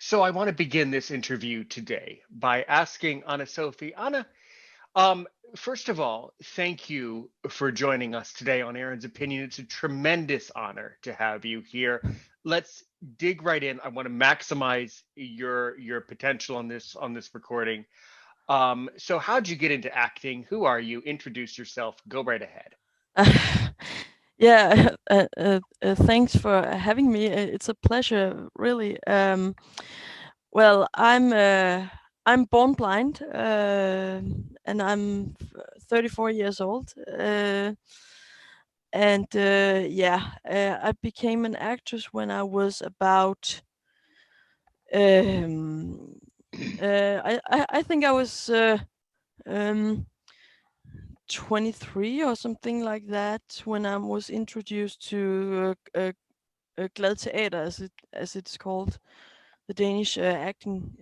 So I want to begin this interview today by asking Anna Sophie. Anna, first of all, thank you for joining us today on Aaron's Opinion. It's a tremendous honor to have you here. Let's dig right in. I want to maximize your potential on this recording. So how'd you get into acting? Who are you? Introduce yourself. Go right ahead. Yeah, thanks for having me. It's a pleasure, really. Well, I'm born blind, and I'm 34 years old. I became an actress when I was about. Um, I think I was um, 23 or something like that when I was introduced to Glad Teater, as it's called, the Danish acting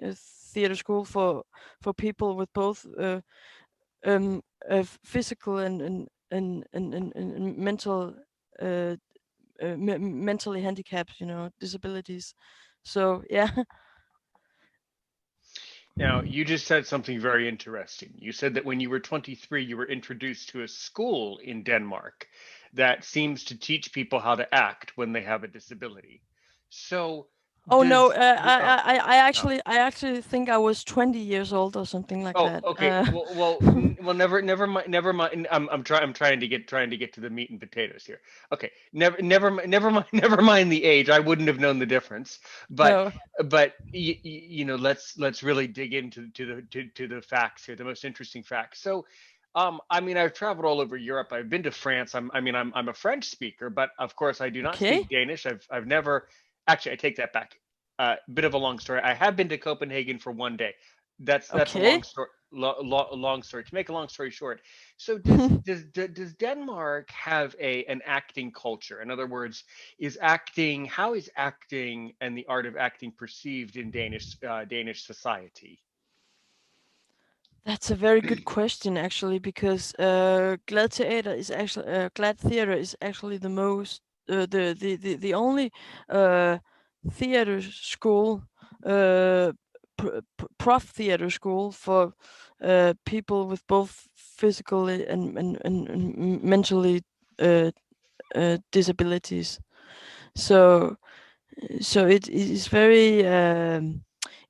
theater school for people with both physical and mental uh, mentally handicapped, disabilities. So yeah. Now, you just said something very interesting. You said that when you were 23, you were introduced to a school in Denmark that seems to teach people how to act when they have a disability. So, Oh no, oh, oh, I actually think I was 20 years old or something like oh, that. okay. Well, never mind, never mind. I'm trying to get to the meat and potatoes here. Okay, never mind the age. I wouldn't have known the difference. But, No. let's really dig into the facts here, the most interesting facts. So, I mean, I've traveled all over Europe. I've been to France. I'm a French speaker, but of course, I do not Okay. speak Danish. I've never. Actually, I take that back. Bit of a long story. I have been to Copenhagen for one day. That's a long Okay. story. Long story. To make a long story short, so does Denmark have an acting culture? In other words, how is acting and the art of acting perceived in Danish society? That's a very good question, actually, because Glad Theater is actually the most the only uh, theater school, uh, prof theater school for people with both physical and mentally uh, disabilities. So it is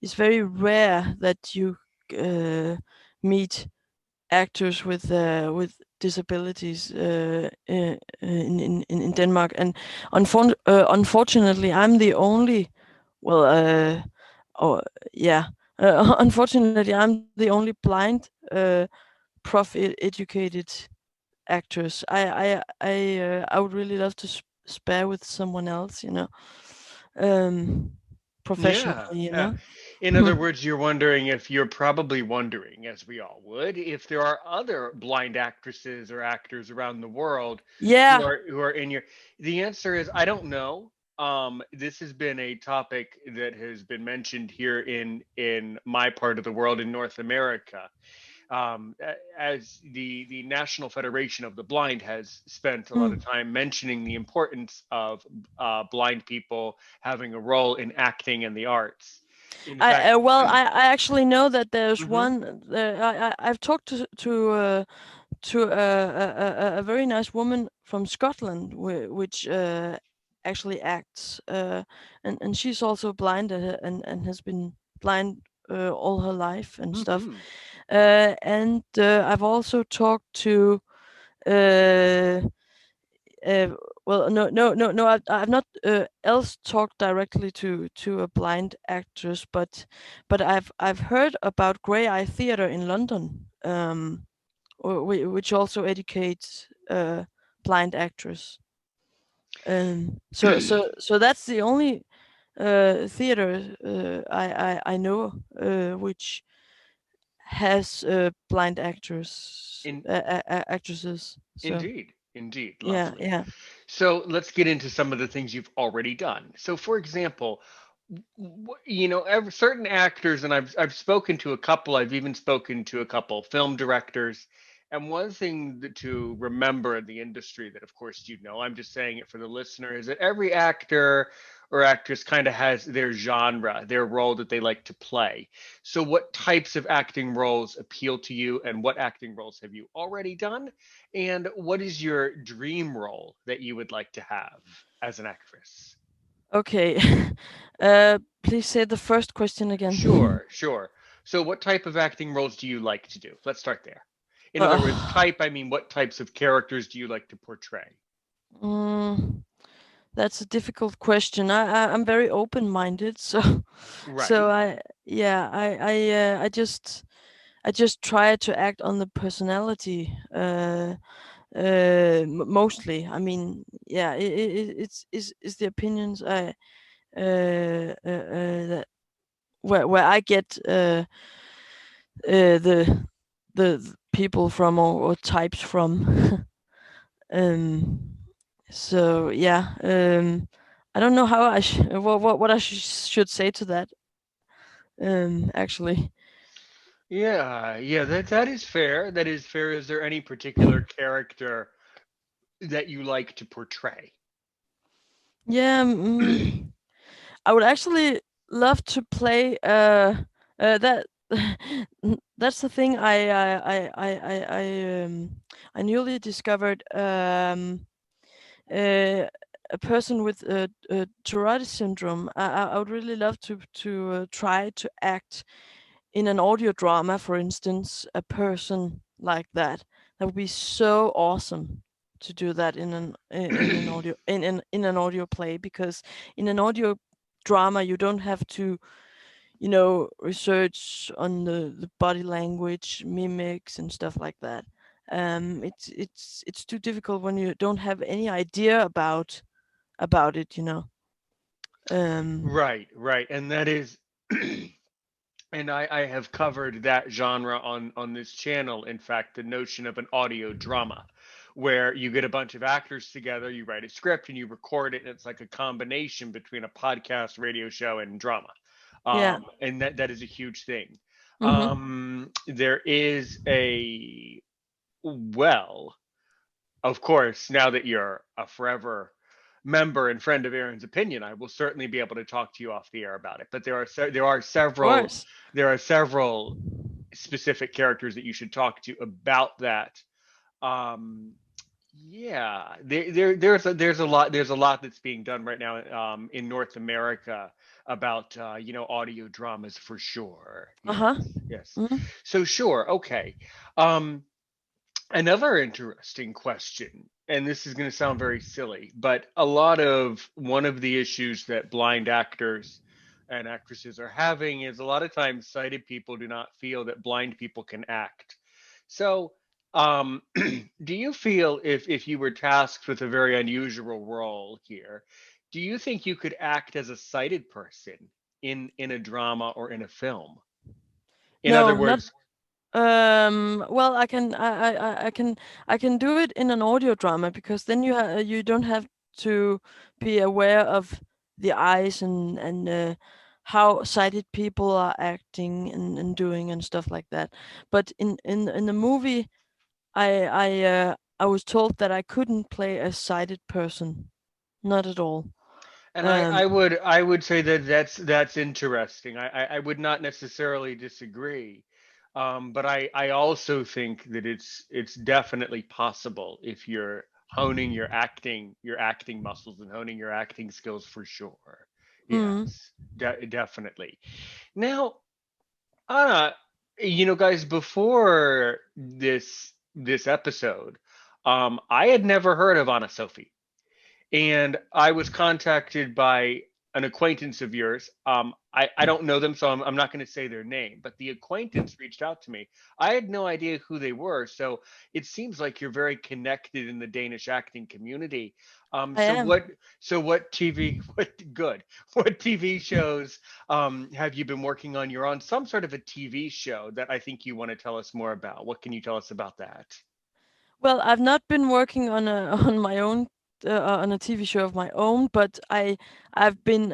it's very rare that you uh, meet actors with disabilities in Denmark, and unfortunately, I'm the only. Well, oh yeah. Unfortunately, I'm the only blind educated actress. I would really love to spare with someone else, um, Yeah. professionally, In other words, you're probably wondering, as we all would, if there are other blind actresses or actors around the world who Yeah. are in your. The answer is I don't know. This has been a topic that has been mentioned here in my part of the world in North America, as the National Federation of the Blind has spent a lot of Mm. time mentioning the importance of blind people having a role in acting and the arts. In fact, I actually know that there's mhm, one. I've talked to a very nice woman from Scotland, which actually acts, and she's also blind, and has been blind all her life and stuff. mhm. And I've also talked to. Uh, uh, well, no. I've not else talked directly to a blind actress, but I've heard about Grey Eye Theatre in London. Which also educates blind actors. So that's the only theater I know which has blind In actresses. So indeed, yeah, lovely. yeah. So let's get into some of the things you've already done. So, for example, certain actors, and I've spoken to a couple. I've even spoken to a couple film directors. And one thing to remember in the industry that, of course, I'm just saying it for the listener, is that every actor or actress kind of has their genre, their role that they like to play. So, what types of acting roles appeal to you, and what acting roles have you already done? And what is your dream role that you would like to have as an actress? Okay. Please say the first question again. Sure, sure. So, what type of acting roles do you like to do? Let's start there. In other words, uh, type, I mean, what types of characters do you like to portray? mm, that's a difficult question. I'm very open-minded, so so Right. I yeah I just try to act on the personality mostly. I mean, yeah, it's the opinions I that where I get the people from, or types from. um so yeah, I don't know how what I should say to that, actually. Yeah, yeah, that is fair. That is fair. Is there any particular character that you like to portray? Yeah, I would actually love to play that. That's the thing I newly discovered. A person with Tourette syndrome. I would really love to try to act in an audio drama, for instance, a person like that. That would be so awesome to do that in an audio play, because in an audio drama you don't have to, research on the body language, mimics, and stuff like that. It's too difficult when you don't have any idea about it. Um, Right, right. And that is and I have covered that genre on this channel. In fact, the notion of an audio drama, where you get a bunch of actors together, you write a script and you record it, and it's like a combination between a podcast, radio show, and drama. yeah. And that is a huge thing. Mm-hmm. There is a well, of course, now that you're a forever member and friend of Aaron's Opinion, I will certainly be able to talk to you off the air about it. But Of course. there are several specific characters that you should talk to about that. Um, yeah, there's a lot that's being done right now in North America about audio dramas for sure. Yes, Uh-huh. yes. Mm-hmm. So sure, okay. Um, Another interesting question, and this is going to sound very silly, but one of the issues that blind actors and actresses are having is a lot of times sighted people do not feel that blind people can act. So, do you feel if you were tasked with a very unusual role here, do you think you could act as a sighted person in a drama or in a film? In other No, not. words, Well, I can do it in an audio drama, because then you don't have to be aware of the eyes and how sighted people are acting and doing and stuff like that. But in the movie, I was told that I couldn't play a sighted person, not at all. and Um, I would say that that's interesting. I would not necessarily disagree, but I also think that it's definitely possible if you're honing your acting muscles and honing your acting skills for sure. mm, Yes, definitely. Now, Anna, guys, before this episode, I had never heard of Anna Sophie, and I was contacted by an acquaintance of yours. I don't know them, so I'm not going to say their name, but the acquaintance reached out to me. I had no idea who they were, so it seems like you're very connected in the Danish acting community. I am. What TV, what good, what TV shows have you been working on? You're on some sort of a TV show that I think you want to tell us more about. What can you tell us about that? Well, I've not been working on a on my own on a TV show of my own, but I've been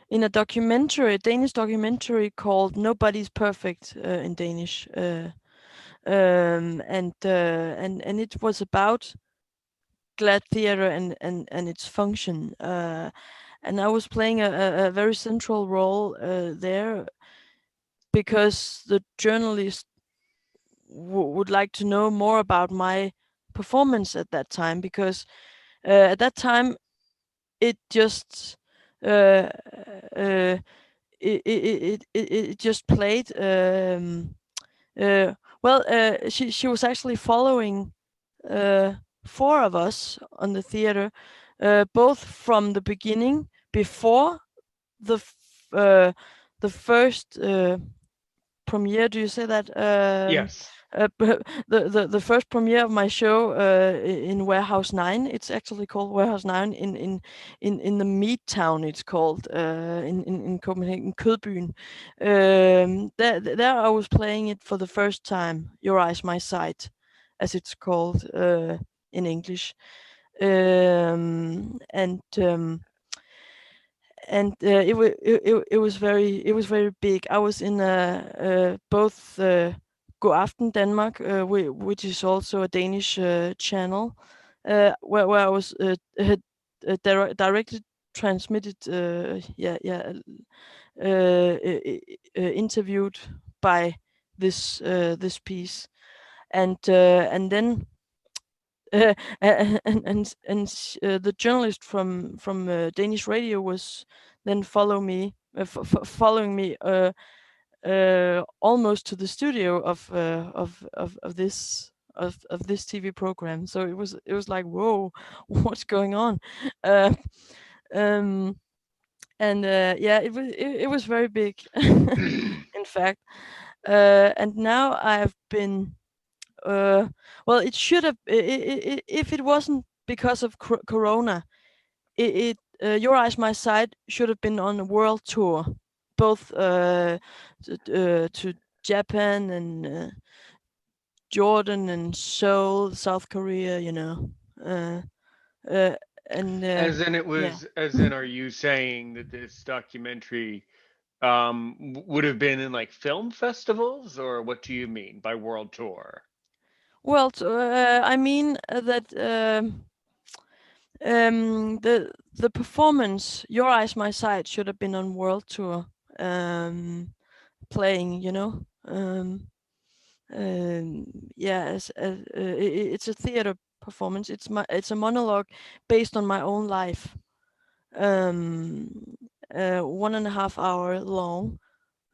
in a documentary, a Danish documentary called "Nobody's Perfect" in Danish, and it was about Glad Theater and its function. and I was playing a very central role there because the journalist would like to know more about my performance at that time, because at that time it just uh, uh, it just played. Uh, she was actually following uh, four of us on the theater, both from the beginning, before the the first premiere. Do you say that? Yes. The first premiere of my show in Warehouse 9. It's actually called Warehouse 9 in the meat town. It's called in Copenhagen, Kødbyen. There I was playing it for the first time. Your Eyes, My Sight, as it's called in English. And it was very big. I was in both Go Aften Denmark, which is also a Danish channel, where I was had, directly transmitted, interviewed by this piece, and then the journalist from Danish radio was then following me almost to the studio of this TV program. So it was like, whoa, what's going on? Uh, um, and yeah, it was very big, in fact. And now I've been well, it should have if it wasn't because of Corona, Your Eyes, My Sight should have been on a world tour, both to Japan and Jordan and Seoul, South Korea. Uh, uh, and As in it yeah. was, as in, are you saying that this documentary would have been in like film festivals, or what do you mean by world tour? Well, I mean that the performance, Your Eyes, My Sight, should have been on world tour, playing. Um, yeah, it's a theater performance. It's a monologue based on my own life. Um, 1.5 hour long,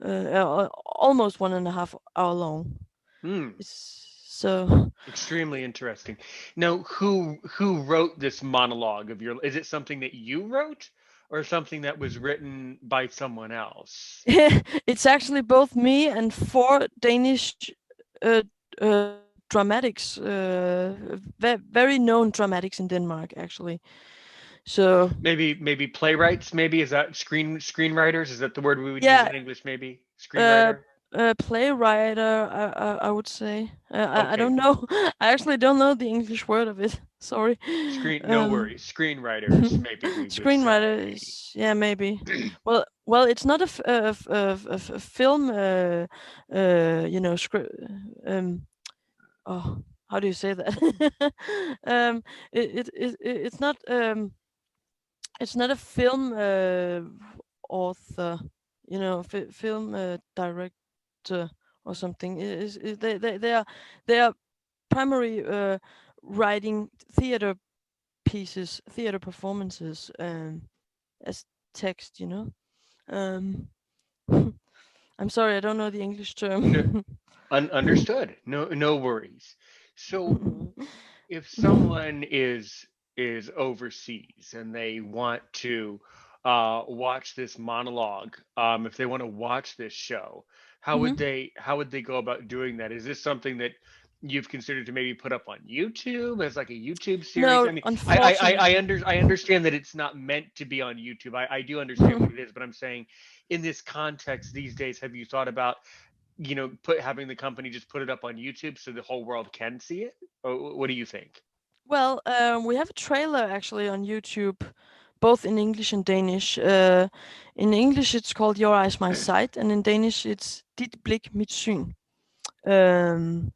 almost 1.5 hour long. Hmm. It's so. Extremely interesting. Now, who wrote this monologue of your? Is it something that you wrote, or something that was written by someone else? It's actually both me and four Danish uh, dramatics, very known dramatics in Denmark, actually. So Maybe playwrights. Maybe is that screenwriters? Is that the word we would use yeah, in English? Maybe uh, screenwriter. playwright, I would say. I Okay, don't know. I actually don't know the English word of it. Sorry. no Um, worries. Screenwriters. Maybe we would Screenwriter say. is, yeah, maybe. Well, it's not a film. Script. Oh, how do you say that? um, it's not. It's not a film author. Film director or something. They are primary writing theater pieces, theater performances, as text. Um, I'm sorry, I don't know the English No, term. understood. No worries. So if someone is overseas and they want to watch this monologue, if they want to watch this show, Mhm. how would they go about doing that? Is this something that you've considered to maybe put up on YouTube as like a YouTube series? No, I mean, unfortunately. I understand that it's not meant to be on YouTube. I do understand what it is, but I'm saying in this context these days, have you thought about put having the company just put it up on YouTube so the whole world can see it? Or what do you think? Well, we have a trailer actually on YouTube, both in English and Danish. In English, it's called Your Eyes, My Sight, and in Danish, it's Dit blik, mit syn. Um,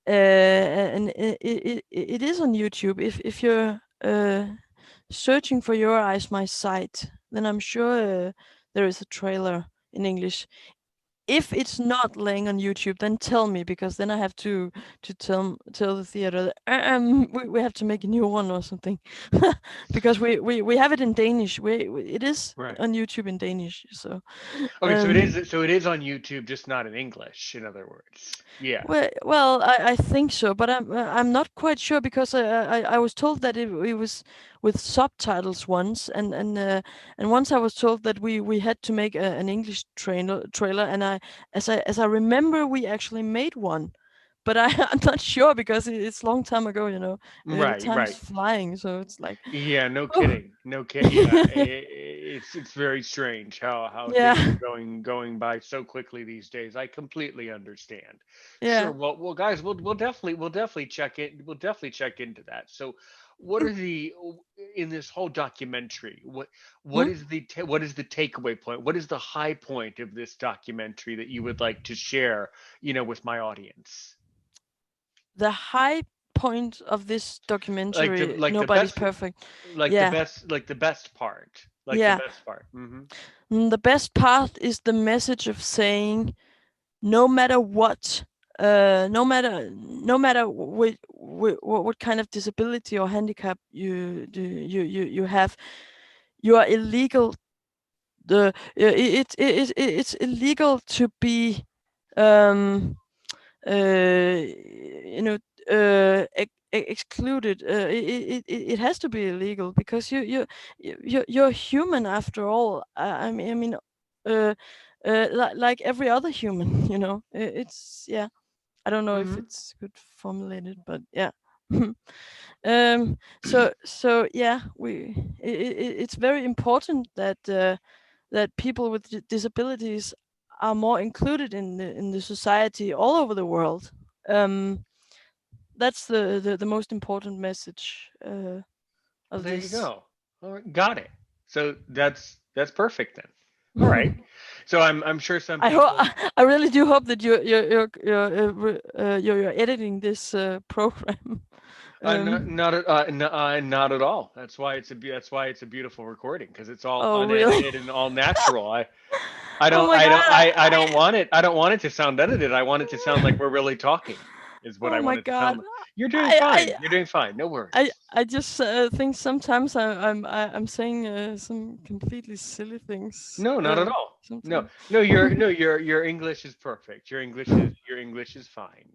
and it is on YouTube. If you're searching for Your Eyes, My Sight, then I'm sure there is a trailer in English. If it's not laying on YouTube, then tell me, because then I have to tell the theater that, we have to make a new one or something, because we have it in Danish. It is Right. on YouTube in Danish. So Okay, um, so it is on YouTube, just not in English, in other words. Yeah. well, I think so, but I'm not quite sure, because I was told that it was with subtitles once, and once I was told that we had to make an English trailer, and as I remember, we actually made one, but I'm not sure, because it's a long time ago, the Right, time's right. flying, so it's like, Yeah, no oh, kidding. No kid. Yeah, it's very strange how things yeah, are going by so quickly these days. I completely understand. Sure. yeah. Well, guys, we'll definitely check it. We'll definitely check into that. So, what are the in this whole documentary? What Hmm? is what is the takeaway point? What is the high point of this documentary that you would like to share, with my audience? The high point of this Like the documentary, like the Nobody's best Perfect. like the Yeah, best like the best part. Like the yeah. best part. Hmm. The best part is the message of saying, no matter what, no matter what kind of disability or handicap you have, you are illegal. It's illegal to be um you know excluded. It has to be illegal, because you're human after all. I mean, uh, like every other human. It's, yeah. I don't know if Hmm. it's good formulated, but yeah. So yeah, it's very important that people with disabilities are more included in the society all over the world. Um, that's the most important message Well, of there you this. go. All right, got it. So that's perfect then. All right. So I'm sure some I hope. people. I really do hope that you're editing this program. Um, Not at all. That's why it's a beautiful recording, because it's all oh really? unedited and all natural. I Oh don't my I god! don't I don't want it. I don't want it to sound edited. I want it to sound like we're really talking. Is what Oh I my want it to god! sound like. You're doing I fine. I You're doing fine. No I worries. I just think sometimes I'm saying some completely silly things. No, not at all. No, Sometimes. no, your English is perfect. Your English is fine.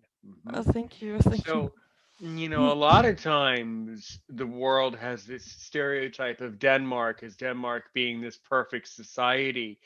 Oh, Hmm. thank you, thank you. So, a lot of times the world has this stereotype of Denmark as Denmark being this perfect society,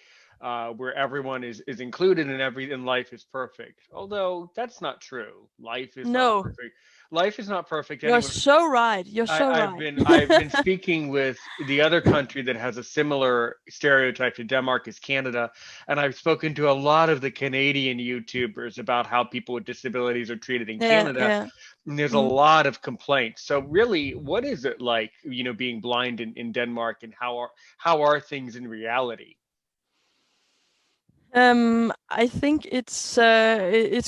where everyone is included and life is perfect. Although that's not true. Life is not No, perfect. Life is not perfect you're anywhere. so right. You're I, so I've right. been I've been speaking with the other country that has a similar stereotype to Denmark is Canada, and I've spoken to a lot of the Canadian YouTubers about how people with disabilities are treated in Yeah, Canada, yeah. and there's a Mm. lot of complaints. So really, what is it like, being blind in Denmark, and how are things in reality? I think it's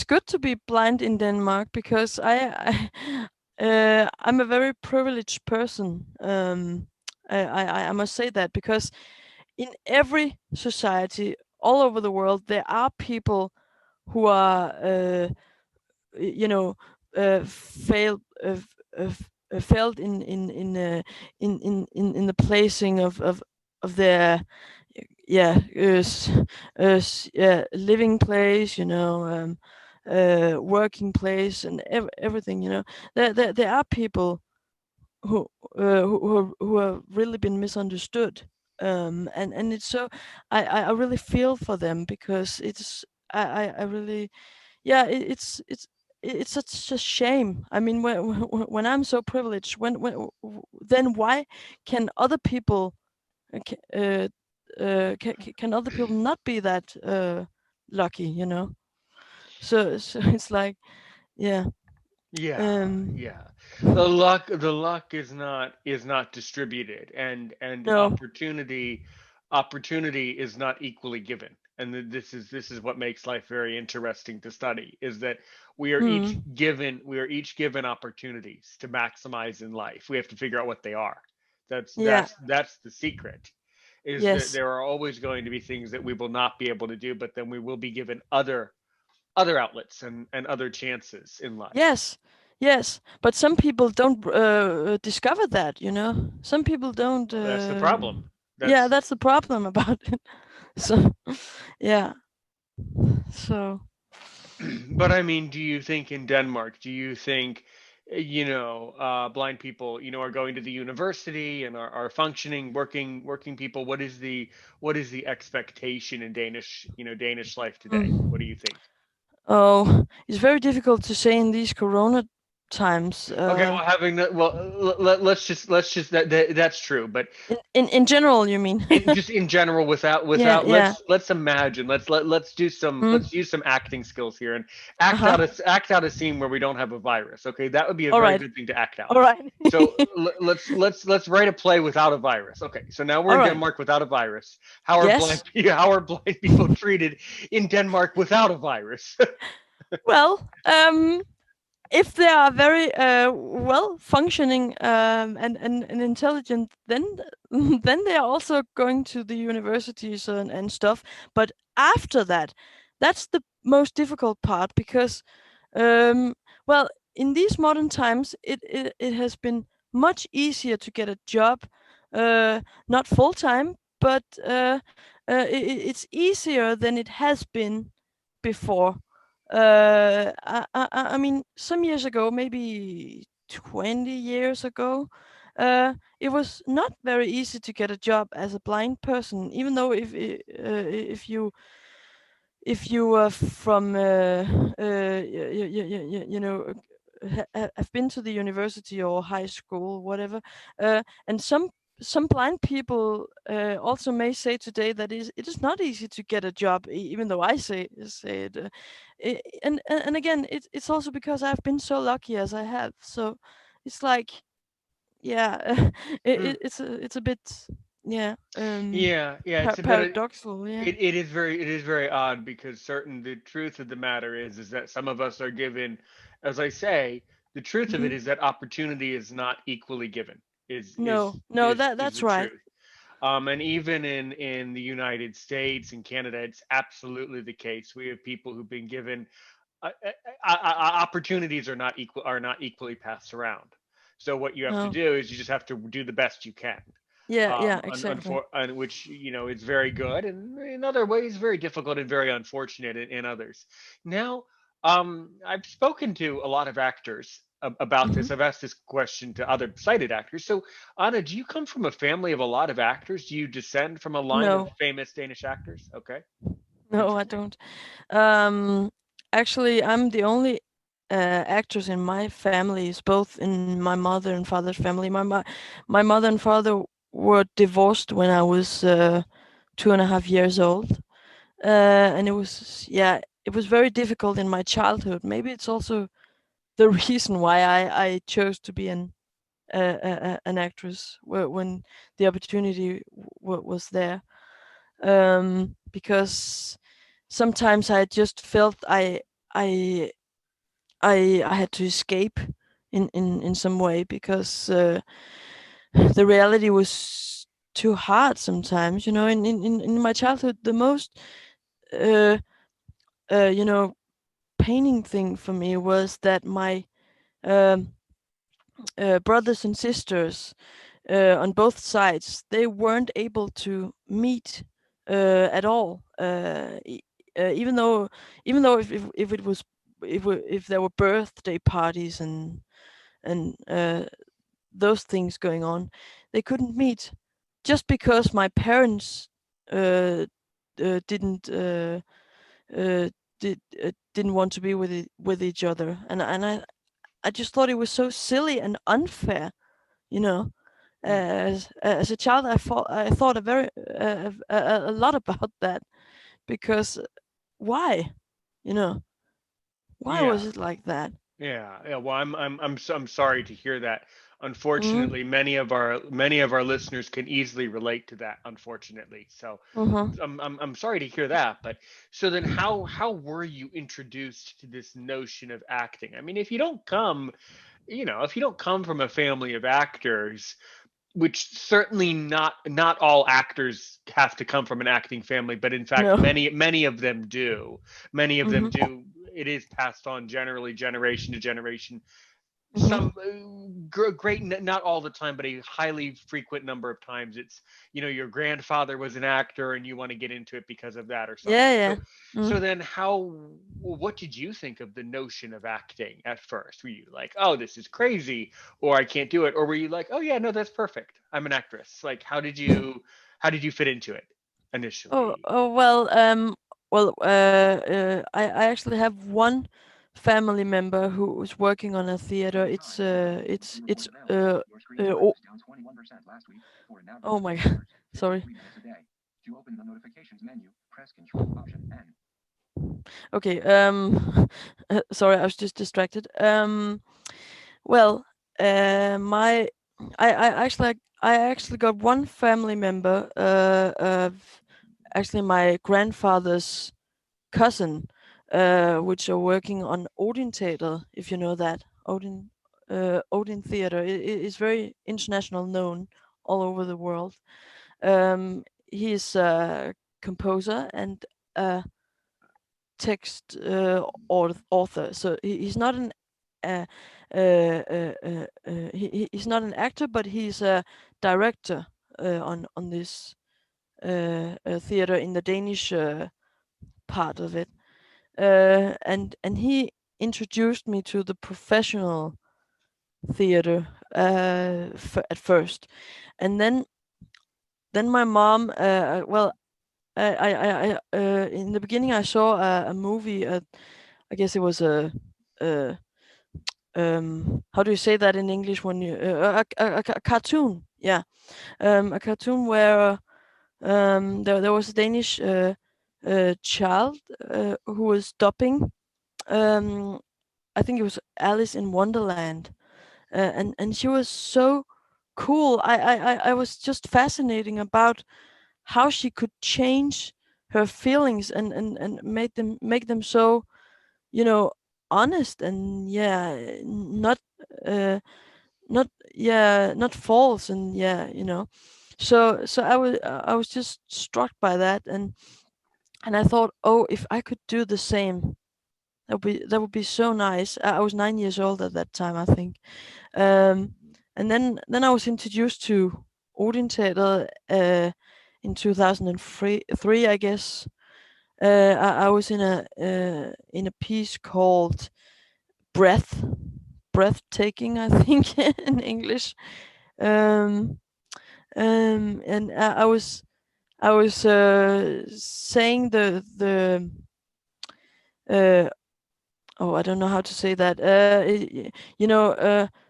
good to be blind in Denmark, because I'm a very privileged person. I must say that, because in every society all over the world, there are people who are, you know, failed in the placing of their, yeah, yeah, living place, working place, and everything. There are people who who have really been misunderstood. And it's so, I really feel for them, because I really, yeah, it's such a shame. I mean, when I'm so privileged, then why can other people, can other people not be that lucky? So it's like, yeah. Yeah, um yeah. The luck is not distributed, and no. opportunity is not equally given. And this is what makes life very interesting to study, is that Hmm. we are each given opportunities to maximize in life. We have to figure out what they are. That's Yeah. that's that's the secret. Is that Yes. there are always going to be things that we will not be able to do, but then we will be given other outlets and other chances in life. Yes. Yes. But some people don't discover that. Some people don't. That's the problem. Yeah, That's that's the problem about it. So, yeah. So. but I mean, do you think in Denmark, do you think, blind people, are going to the university and are functioning, working people? What is the expectation in Danish life today? What do Mm. you think? Oh, it's very difficult to say in these Corona times. Okay, well, let's just that's true, but In general, you mean? just in general, without Yeah. without Yeah. let's imagine, let's do some, Mm. let's use some acting skills here and Uh huh. act out a scene where we don't have a virus. Okay, that would be a All very right. good thing to act out. All right. So let's write a play without a virus. Okay, so now we're All in right. Denmark without a virus. How are blind Yes. how are blind people treated in Denmark without a virus? Well, if they are very well functioning and intelligent, then then they are also going to the universities and stuff. But after that, that's the most difficult part because, um, well, in these modern times, it has been much easier to get a job, not full time, but it's easier than it has been before. I mean, some years ago, maybe 20 years ago, it was not very easy to get a job as a blind person, even though if you are from have been to the university or high school, whatever, and some blind people also may say today that it is not easy to get a job, even though I say it. And again, it's also because I've been so lucky as I have. So it's like, yeah, it's a bit, yeah, Yeah, it's a bit of, paradoxical, yeah. it is very odd because the truth of the matter is that some of us are given, as I say, the truth of it Hmm. is that opportunity is not equally given. Is No, is no, is that is that's the right. truth. And even in the United States and Canada, it's absolutely the case. We have people who've been given, opportunities are not equally passed around. So what you have to No. do is you just have to do the best you can. Yeah, yeah, exactly. Which is very good, and in other ways very difficult and very unfortunate in others. Now, I've spoken to a lot of actors about Hmm. this. I've asked this question to other sighted actors. So, Anna, do you come from a family of a lot of actors? Do you descend from a line of No, famous Danish actors? Okay, no, I interesting. don't. Um, Actually, I'm the only actress in my families, both in my mother and father's family. My mother and father were divorced when I was 2.5 years old, and it was very difficult in my childhood. Maybe it's also the reason why I chose to be an actress when the opportunity was there. Because sometimes I just felt I I had to escape in some way because the reality was too hard sometimes. In my childhood, the most uh, uh, you know paining thing for me was that my um, brothers and sisters on both sides, they weren't able to meet at all. Even though, if it was, if there were birthday parties and those things going on, they couldn't meet just because my parents uh, didn't uh, didn't want to be with each other, and I just thought it was so silly and unfair, you know. Hmm. As a child, I thought a lot about that because why, you know, why Yeah, was it like that? yeah. Well, I'm sorry to hear that. Mm. Unfortunately, many of our listeners can easily relate to that. Unfortunately, so Uh-huh. I'm sorry to hear that. But so then, how were you introduced to this notion of acting? I mean, if you don't come from a family of actors, which certainly not all actors have to come from an acting family, but in fact No. many of them do. Many of them Mhm. do. It is passed on generally generation to generation. Mhm. Some great, not all the time, but a highly frequent number of times it's, your grandfather was an actor and you want to get into it because of that or Yeah, something. yeah. So Mm. then what did you think of the notion of acting at first? Were you like, oh, this is crazy, or I can't do it, or were you like, oh yeah, no, that's perfect, I'm an actress? Like, how did you fit into it initially? I actually have one family member who is working on a theater. Oh, oh my god, sorry. Okay, sorry, I was just distracted. Well, my I actually got one family member, of actually my grandfather's cousin, which are working on Odin Theater, if you know that. Odin Theater is very international known all over the world. He's a composer and a text author, so he's not an uh, he's not an actor, but he's a director on this theater in the Danish part of it. And he introduced me to the professional theater at first, and then my mom. Well, in the beginning I saw a movie. I guess it was uh, how do you say that in English when you a cartoon? Yeah, a cartoon where there was a Danish child who was dubbing. Um, I think it was Alice in Wonderland, and she was so cool. I was just fascinating about how she could change her feelings and make them so, you know honest, and yeah, uh not false, and yeah, so I was just struck by that, and I thought, oh, if I could do the same, that would be so nice. I was 9 years old at that time, I think. And then I was introduced to Odin Theater in 2003, I guess. I was in a piece called Breath, Breathtaking, I think, in English. Um, and I was saying uh, oh, I don't know how to say that.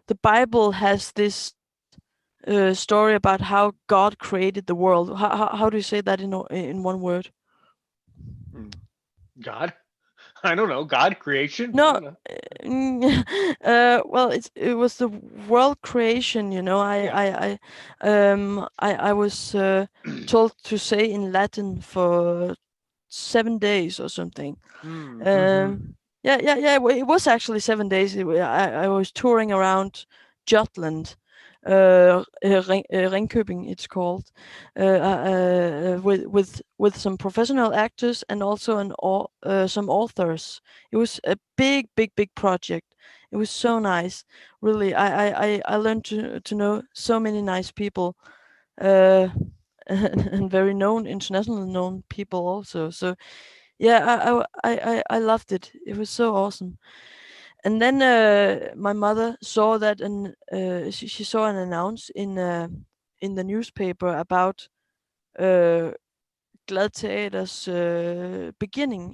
The Bible has this story about how God created the world. How do you say that in one word? Hmm. God? I don't know. God, creation? I No, don't know. well, it was the world creation. Yeah. I was told to say in Latin for 7 days or something. Mm-hmm. Yeah. It was actually 7 days. I was touring around Jutland, Ringkøbing, it's called, with some professional actors and also some authors. It was a big, big, big project. It was so nice. Really, I learned to know so many nice people, uh, and very known, internationally known people also. So yeah, I loved it. It was so awesome. And then my mother saw that, and she saw an announce in the newspaper about uh, Glad Teater's beginning.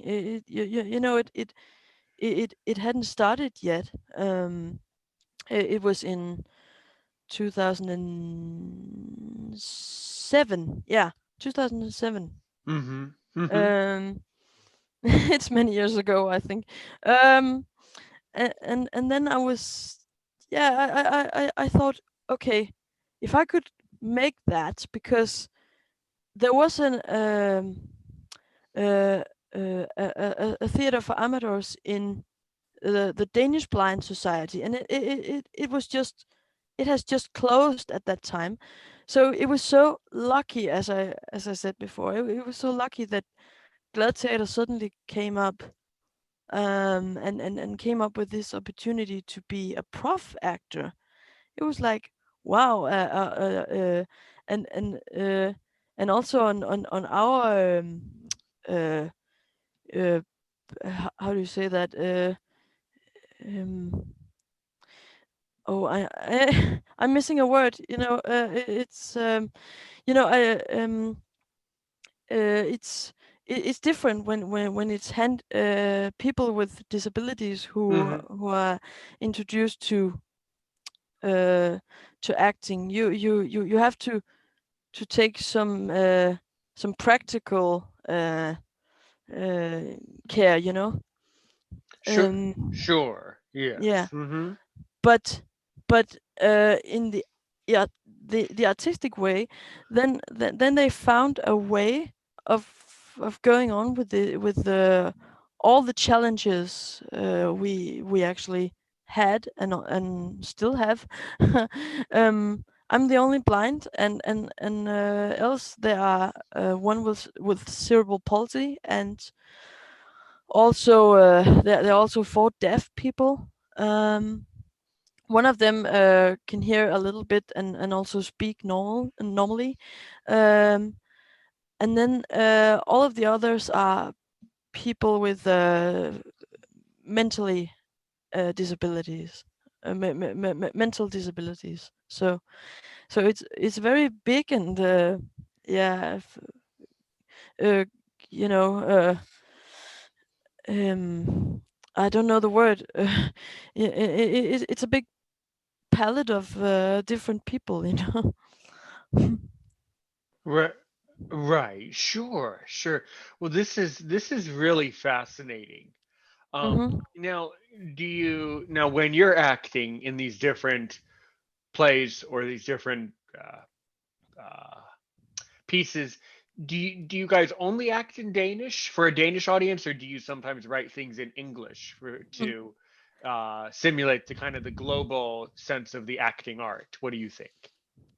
It hadn't started yet. It was in 2007. Yeah, 2007. Mm-hmm. Mm-hmm. Um, it's many years ago, I think. Um, and then I was, yeah, I thought, okay, if I could make that, because there was uh, a theater for amateurs in the Danish Blind Society, and it was just it has just closed at that time. So it was so lucky, as I said before, it was so lucky that Gladiator suddenly came up, and came up with this opportunity to be a prof actor. It was like, wow, and and uh, and also on our uh, uh, how do you say that? Um, oh, I'm missing a word. It's I it's it's different when it's people with disabilities Hmm. who are introduced uh, to acting. You have to take some practical uh, care. Sure, Um, sure, yeah, yes. Hmm. but in yeah the artistic way, then they found a way of going on with all the challenges we actually had and still have. I'm the only blind, and else there are one with cerebral palsy, and also there are also four deaf people. Um, One of them can hear a little bit and also speak normally, um, and then all of the others are people with mentally disabilities, mental disabilities. So it's very big, and yeah, uh, you know. I don't know the word. It's a big palette of different people, you know. Right, right, sure, sure. Well, this is really fascinating. Hmm. Now, now when you're acting in these different plays or these different uh, pieces, do you guys only act in Danish for a Danish audience, or do you sometimes write things in English to simulate the kind of the global sense of the acting art? What do you think?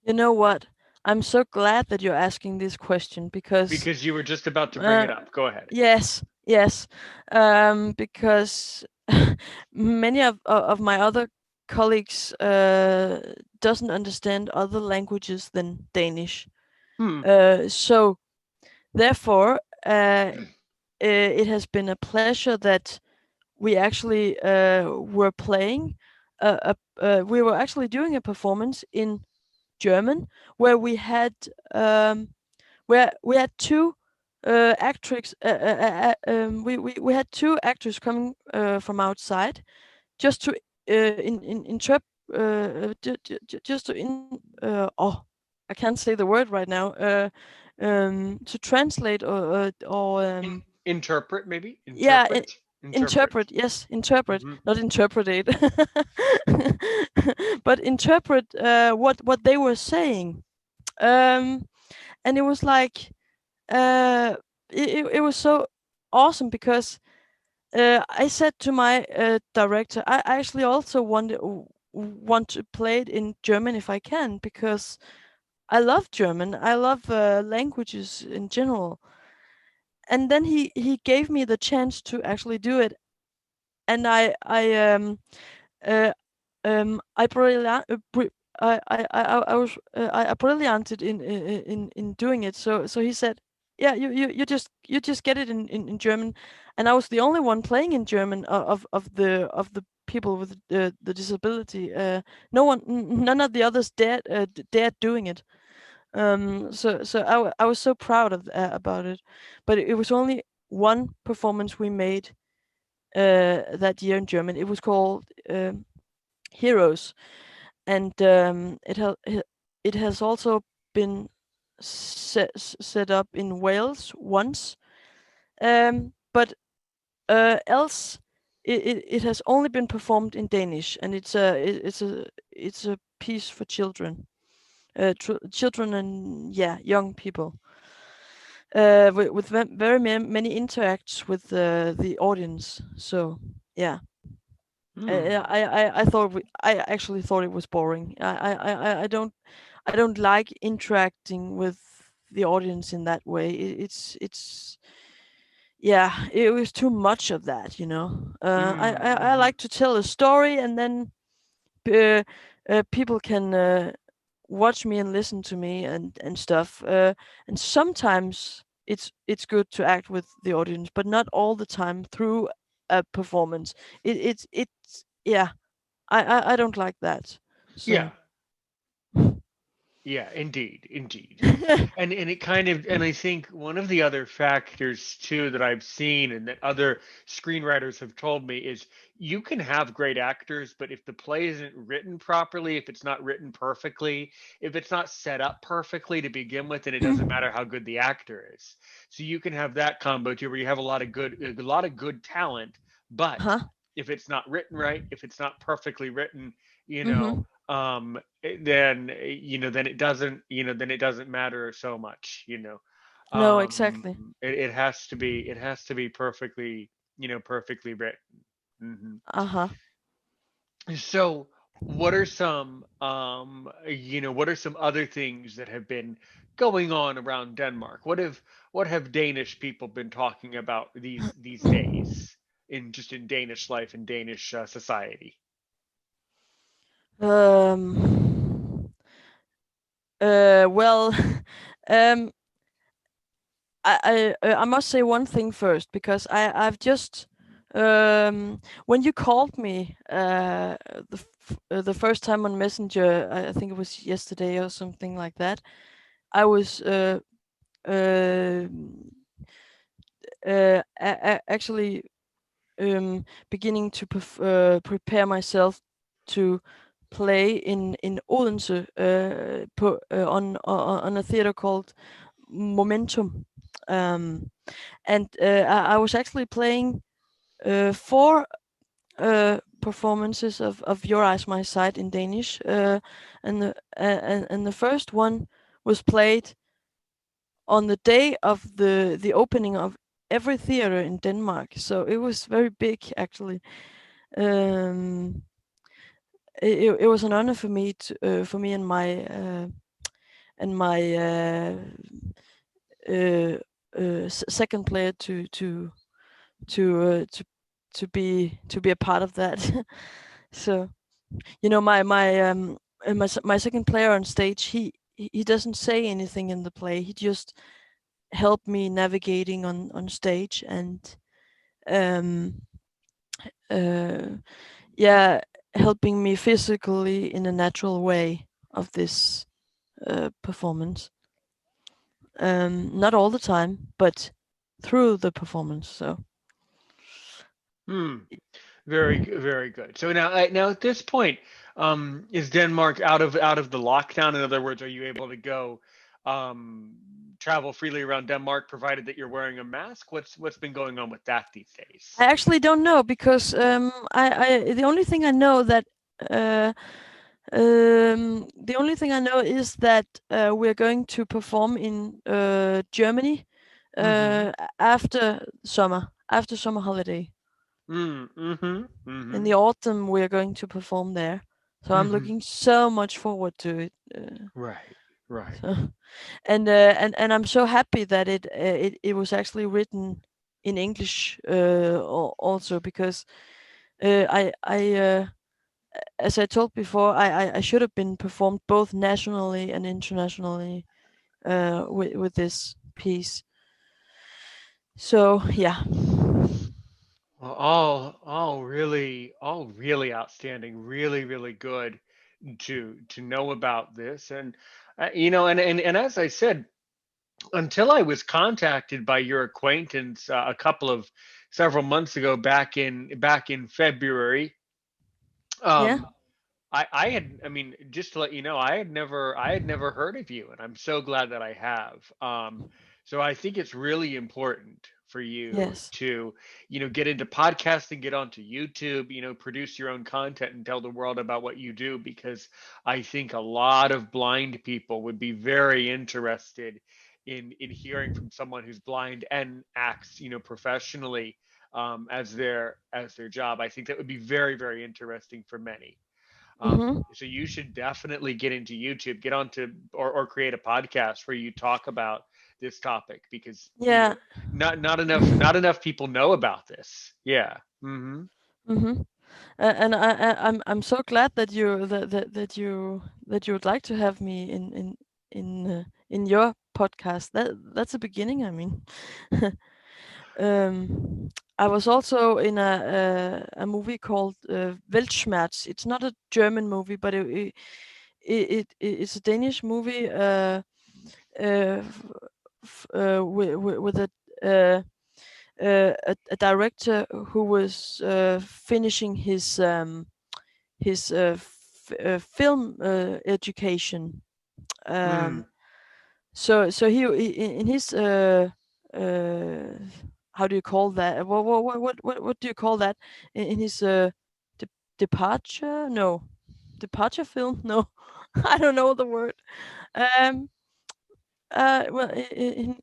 You know what? I'm so glad that you're asking this question because, Because you were just about to bring it uh, up. Go ahead. yes, yes, because many of my other colleagues doesn't understand other languages than Danish. Hmm. So therefore, it has been a pleasure that we actually we were actually doing a performance in German where um, we had two actors. We had two actors coming from outside just to interpret. Just to I can't say the word right now. To translate or Interpret, maybe? yeah, Interpret. interpret. Yes, interpret, Hmm. not interpretate, but interpret what they were saying. Um, and it was like it was so awesome because I said to my director, I actually also want to play it in German if I can because I love German. I love languages in general. And then he gave me the chance to actually do it, and uh, I I brillianted in doing it. So he said, "Yeah, you just get it in German," and I was the only one playing in German of the people with the disability. No one, none of the others dared doing it. I was so proud of about it, but it was only one performance we made that year in German. It was called Heroes, and it has also been set up in Wales once, but else it has only been performed in Danish, and it's a piece for children, children and yeah, young people, with very many interacts with the audience. So yeah. Hmm. I actually thought it was boring. I don't like interacting with the audience in that way. It's yeah, it was too much of that, you know. I Mm-hmm. like to tell a story, and then uh, people can watch me and listen to me and stuff. And sometimes it's good to act with the audience, but not all the time through a performance. It's yeah. I don't like that. Yeah. So Yeah, indeed, indeed. And it kind of, and I think one of the other factors too that I've seen and that other screenwriters have told me is you can have great actors, but if the play isn't written properly, if it's not written perfectly, if it's not set up perfectly to begin with, then it doesn't matter how good the actor is. So you can have that combo too, where you have a lot of good talent, but huh? if it's not written right, if it's not perfectly written, you know, Mm-hmm. then it doesn't matter so much. No, exactly. It has to be perfectly written. Hmm. Uh-huh. So what are some other things that have been going on around Denmark? What have Danish people been talking about these days in Danish life and Danish society? Um. Well, um, I must say one thing first because I've just when you called me the first time on Messenger, I think it was yesterday or something like that. I was uh, actually beginning to prepare myself to play in Odense on a theater called Momentum. Um, and I was actually playing four performances of Your Eyes My Sight in Danish, and the first one was played on the day of the opening of every theater in Denmark. So it was very big, actually. Um, it was an honor for me for me and my uh, second player to to be a part of that. So my second player on stage, he doesn't say anything in the play. He just helped me navigating on stage and um uh yeah, helping me physically in a natural way of this performance. Not all the time, but through the performance. So Hmm. Very good. So now at this point, is Denmark out of the lockdown? In other words, are you able to go um, travel freely around Denmark, provided that you're wearing a mask? What's been going on with that these I days? actually don't know because I the only thing I know that uh, the only thing I know is that we're going to perform in Germany Mm-hmm. after summer holiday. Mm-hmm. In Mm-hmm. the autumn, we're going to perform there. So I'm Mm-hmm. looking so much forward to it. Right. Right. So, and I'm so happy that it was actually written in English also because I as I told before, I should have been performed both nationally and internationally with this piece. So yeah, Well, all really outstanding, really good to know about this, and as I said, until I was contacted by your acquaintance several months ago, back in February. yeah, I mean, just to let you know, I had never heard of you, and I'm so glad that I have. So I think it's really important for you yes, to, get into podcasting, get onto YouTube, produce your own content and tell the world about what you do, because I think a lot of blind people would be very interested in hearing from someone who's blind and acts, professionally, as their job. I think that would be very, very interesting for many. Mm-hmm. So you should definitely get into YouTube, get onto or create a podcast where you talk about this topic because Yeah. not enough people know about this. Yeah. Hmm. Mm-hmm. And I'm so glad that you would like to have me in your podcast. That's a beginning. I mean, I was also in a movie called Weltschmerz. It's not a German movie, but it's a Danish movie. Uh, with uh, a director who was finishing his film education. Mm. Um, so in his uh, how do you call that? What do you call that? In his de- departure? No, departure film? No, I don't know the word. Um, well, in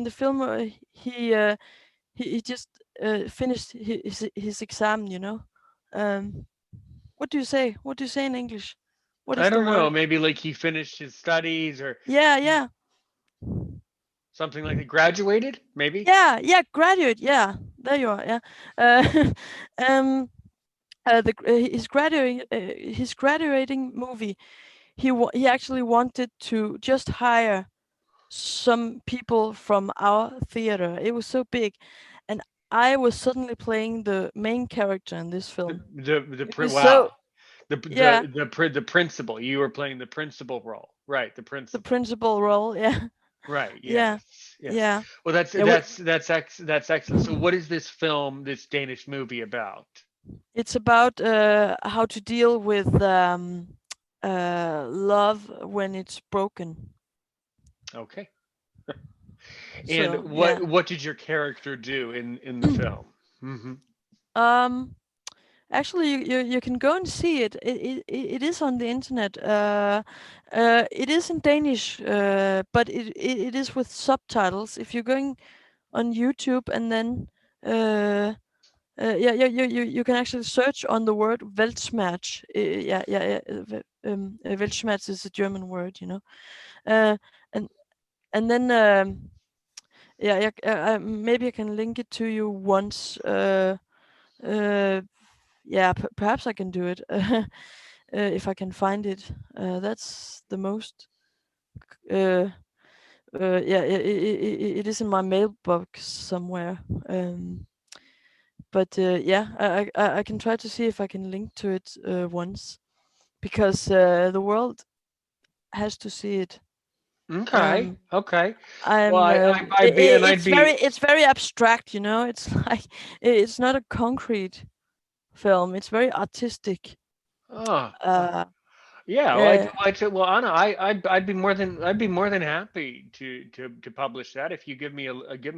the film, he just finished his exam. Um, what do you say? What do you say in English? What I is the don't know. word? Maybe like he finished his studies or Yeah, yeah, something like that. Graduated, maybe. yeah, yeah. Graduate. Yeah, there you are. Yeah. Um. His graduating movie. He actually wanted to just hire some people from our theater. It was so big, and I was suddenly playing the main character in this film. It was so Wow. The yeah, the principal. You were playing the principal role, right? The the principal. principal role. Yeah, Right. yeah, Yes. Yes. yeah, Well, yeah. We, that's excellent. So, what is this film, this Danish movie about? it's about how to deal with love when it's broken. Okay. And So yeah. what did your character do in the film? Hmm. um Actually, you can go and see it. It is on the internet. It is in Danish, but it is with subtitles. If you're going on YouTube and then yeah, you can actually search on the word Weltschmerz. Yeah, yeah, yeah. Weltschmerz is a German word, Uh, and and then yeah, yeah. Maybe I can link it to you once. Uh, yeah, perhaps I can do it if I can find it. That's the most. Uh, yeah, it is in my mailbox somewhere. But yeah, I can try to see if I can link to it once because the world has to see it. Okay. Um, Okay. Well, I'm. I'd be. It's very abstract. It's like it's not a concrete film. It's very artistic. Oh. Uh, Yeah, well, uh, well, Anna, I'd be more than happy to publish that if you give me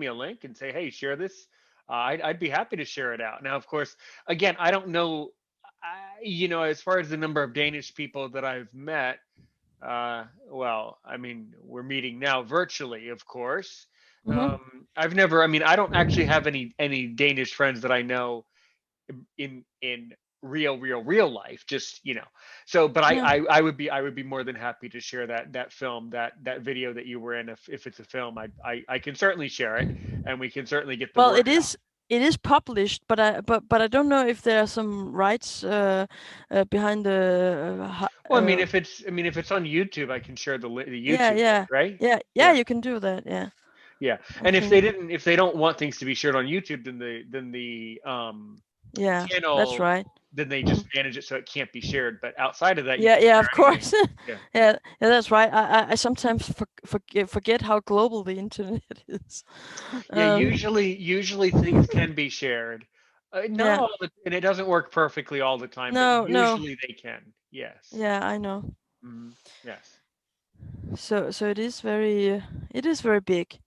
a link and say, hey, share this. I'd be happy to share it out. Now, of course, again, I don't know, as far as the number of Danish people that I've met. Well, I mean, we're meeting now virtually, of course. mhm. I've never, I mean, I don't actually have any Danish friends that I know in real life, just so but Yeah. I would be more than happy to share that film, that video that you were in. If it's a film, I can certainly share it, and we can certainly get the Well, word out. it is published, but I don't know if there are some rights behind the Well, I mean if it's on YouTube, I can share the yeah, YouTube link, yeah, right? yeah, yeah. Yeah. You can do that. Yeah. Yeah. And Okay. if they don't want things to be shared on YouTube, then the Yeah, that's channel, right. then they just manage it so it can't be shared, but outside of that you Yeah, can yeah, share of anything. course. Yeah. Yeah, yeah, that's right. I sometimes forget how global the internet is. Yeah, Um, usually things can be shared. Not yeah. all the, and it doesn't work perfectly all the time, but No, no. usually they can. Yes. Yeah, I know. Hmm. Yes. So it is very big.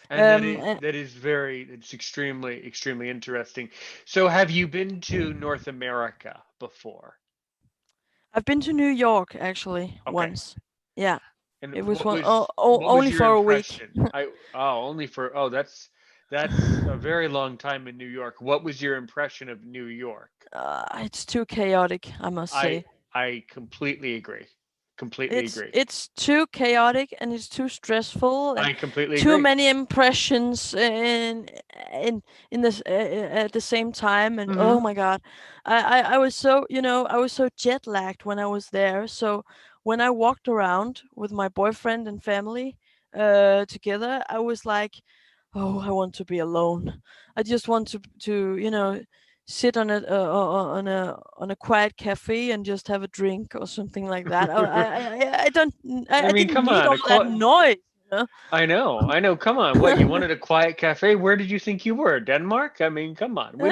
And um, uh, it's extremely interesting. So have you been to North America before? I've been to New York actually Okay. once. Yeah, And it was what was only your for a week. impression? I oh only for oh that's That's a very long time in New York. What was your impression of New York? It's too chaotic, I must I say. I completely agree. Completely It's agree. it's too chaotic and it's too stressful and I completely too agree. many impressions in in this at the same time. And Hmm. oh my god, I was so, I was so jet lagged when I was there. So when I walked around with my boyfriend and family together, I was like, oh, I want to be alone. I just want to sit on a quiet cafe and just have a drink or something like that. I don't I I mean, didn't come need on, all that noise. You know? I know. Come on, what you wanted a quiet cafe? Where did you think you were? Denmark? I mean, come on. We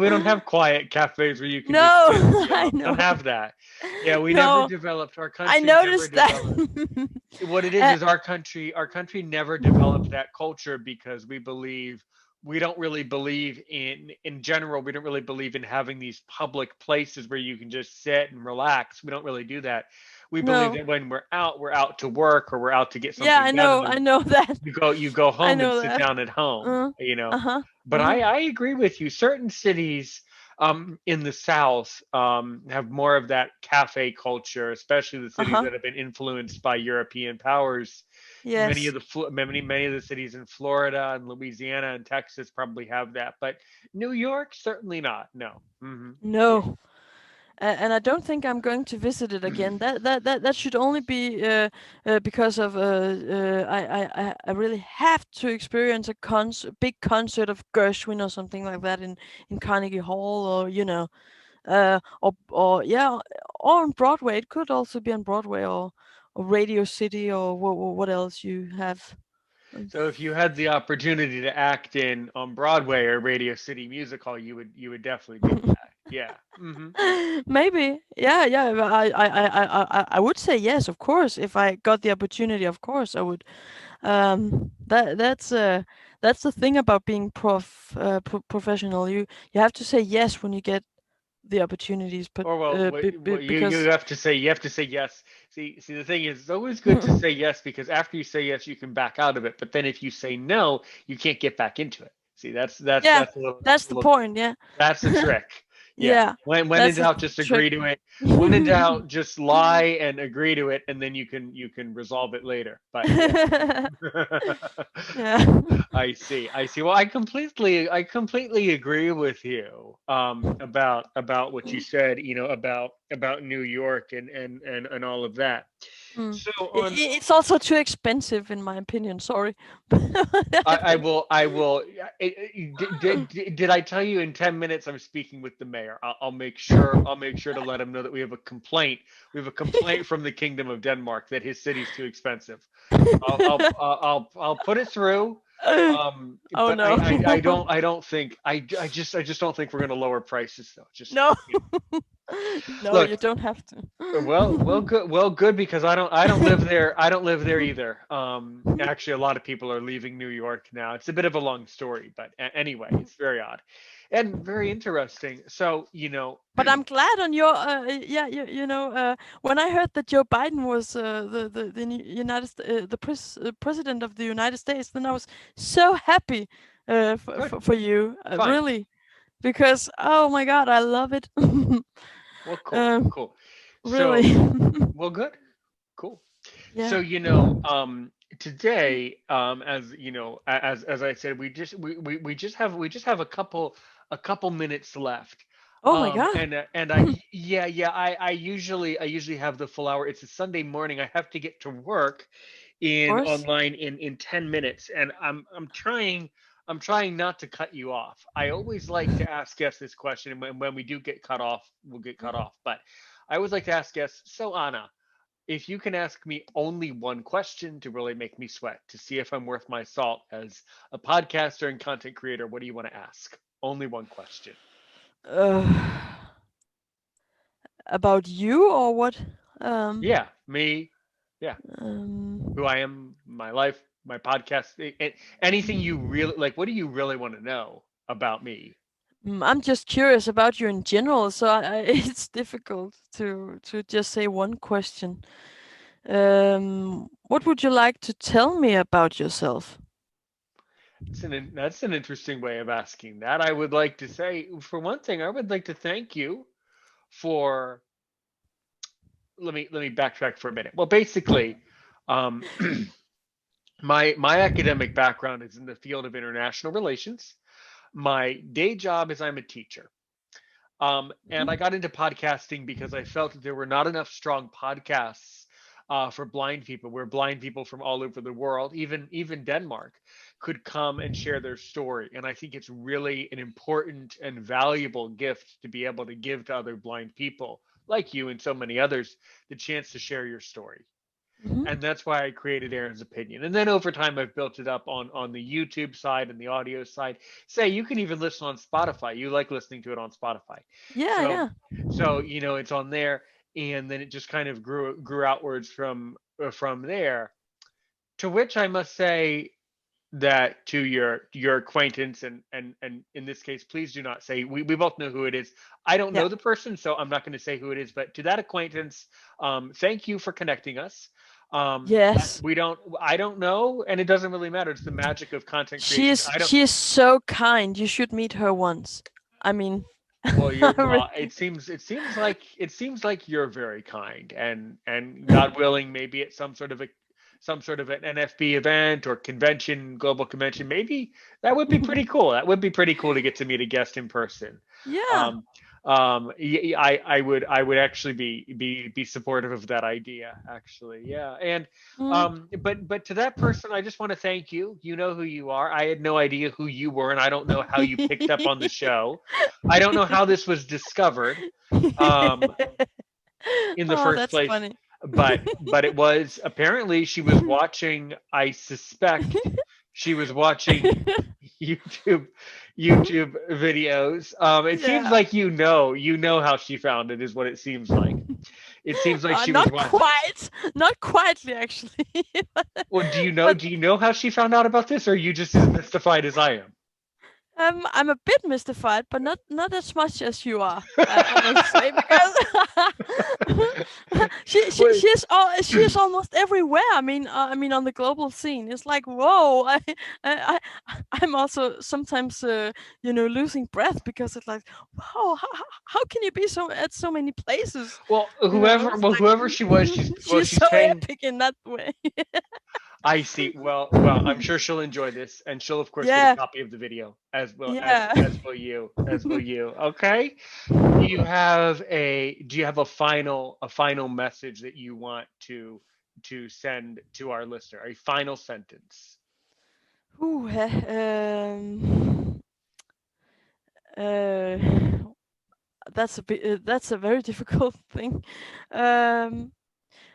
don't have quiet cafes where you can No, just sit. You I know, we don't know. have that. Yeah, we never No, developed. Our I country never noticed that. developed. What it uh, is our country never developed that culture because we don't really believe in general, we don't really believe in having these public places where you can just sit and relax. We don't really do that. We believe no. that when we're out to work or we're out to get Yeah, something done, and I then know that. you go I home and know sit that. down at home, Uh, uh-huh. but Uh-huh. I agree with you. Certain cities in the South have more of that cafe culture, especially the cities Uh-huh. that have been influenced by European powers. Yes. Many of the cities in Florida and Louisiana and Texas probably have that, but New York certainly not. No. Yeah. No. And I don't think I'm going to visit it again. That should only be because of I really have to experience a big concert of Gershwin or something like that in Carnegie Hall, or or yeah, or on Broadway. It could also be on Broadway, or Radio City, or what else you have. Um, So if you had the opportunity to act in on Broadway or Radio City Music Hall, you would definitely do that. Yeah. Maybe, yeah, yeah. I would say yes, of course. If I got the opportunity, of course, I would. That's the thing about being professional. You have to say yes when you get the opportunities, but Or well, you because have to say yes. See, the thing is, it's always good to say yes because after you say yes, you can back out of it. But then if you say no, you can't get back into it. See, yeah, that's a the little point. Yeah, that's the trick. Yeah. yeah, When in that's the doubt, just trick. agree to it. When in doubt, just lie and agree to it, and then you can resolve it later. But yeah. Yeah. I see. Well, I completely agree with you about what you said, about New York and all of that. Mm. So on It's also too expensive, in my opinion. Sorry. I will. Did I tell you in 10 minutes I'm speaking with the mayor? I'll make sure to let him know that we have a complaint. We have a complaint from the Kingdom of Denmark that his city's too expensive. I'll put it through. Oh But no. I just don't think we're going to lower prices though. Just No. No, you look. don't have Well, good because I don't live there. I don't live there to. either. Actually, a lot of people are leaving New York now. It's a bit of a long story, but anyway, it's very odd and very interesting. So, But I'm glad on your yeah, when I heard that Joe Biden was the president of the United States, then I was so happy good, for you, fine. really, because oh my god, I love it. Well, cool, um, cool. really. So, well, good, cool. Yeah. So, today, as as I said, we just have a couple minutes left. Oh my god. And Of I usually have the full hour. It's a Sunday morning. I have to get to work in course. online in 10 minutes, and I'm trying not to cut you off. I always like to ask guests this question, and when we do get cut off, we'll get cut off. But I always like to ask guests, so Anna, if you can ask me only one question to really make me sweat, to see if I'm worth my salt as a podcaster and content creator, what do you want to ask? Only one question. Uh, about you or what? Um, Yeah, me. Yeah, who um, I am, my life, my podcast, anything you really like. What do you really want to know about me? I'm just curious about you in general, so it's difficult to just say one question. What would you like to tell me about yourself? That's an interesting way of asking that. I would like to say, for one thing, I would like to thank you for. Let me backtrack for a minute. Well, basically, um, my academic background is in the field of international relations. My day job is I'm a teacher. And Mhm. I got into podcasting because I felt that there were not enough strong podcasts for blind people, where blind people from all over the world, even Denmark, could come and share their story. And I think it's really an important and valuable gift to be able to give to other blind people like you and so many others the chance to share your story. Mhm. And that's why I created Aaron's Opinion. And then over time, I've built it up on the YouTube side and the audio side. Say you can even listen on Spotify. You like listening to it on Spotify, Yeah, so yeah. it's on there, and then it just kind of grew outwards from there. To which I must say that to your acquaintance, and in this case, please do not say we both know who it is. I don't Yeah. know the person, so I'm not going to say who it is, but to that acquaintance, thank you for connecting us. Yes. I don't know, and it doesn't really matter. It's the magic of content She creation. is I don't. she is so kind. You should meet her once. I mean, Well, really. it seems like you're very kind, and God willing, maybe at some sort of an NFB event or convention, global convention, maybe that would be pretty cool. That would be pretty cool to get to meet a guest in person. Yeah. Um, I would actually be supportive of that idea, actually. Yeah. And Mm. but to that person, I just want to thank you. You know who you are. I had no idea who you were, and I don't know how you picked up on the show. I don't know how this was discovered um, in the Oh, first that's place, funny. but it was apparently she was watching. I suspect she was watching YouTube YouTube videos. It seems Yeah. like you know how she found it is what it seems like. It seems like she was Not watching. quite. Not quietly, actually. Well, do you know But do you know how she found out about this, or are you just as mystified as I am? I'm a bit mystified, but not as much as you are. I must say, because Well, she is almost everywhere. I mean, on the global scene, it's like whoa. I'm also sometimes losing breath, because it's like wow. How can you be so at so many places? well, It's like whoever she was, she's she's so paying. epic in that way. I see. Well, I'm sure she'll enjoy this, and she'll of course get a Yeah, copy of the video as well yeah. as will you. Okay. Do you have a final message that you want to send to our listener? A final sentence. Ooh, uh, that's a very difficult thing. Um,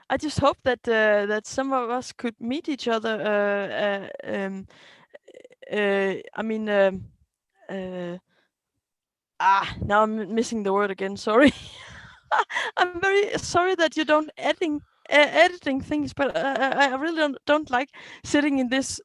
I just hope that some of us could meet each other. I mean, uh, now I'm missing the word again. Sorry. I'm very sorry that you don't editing things, but I really don't like sitting in this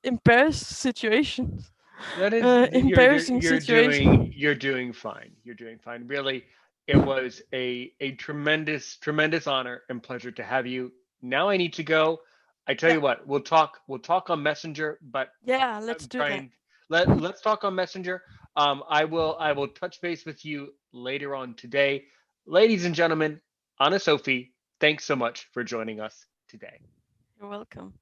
That is you're embarrassing situation. you're doing fine. You're doing fine. Really, it was a tremendous honor and pleasure to have you. Now I need to go. I tell Yeah, you what, we'll talk on Messenger, but yeah. Let's I'm do that. trying let's talk on Messenger. I will touch base with you later on today. Ladies and gentlemen, Anna Sophie, thanks so much for joining us today. You're welcome.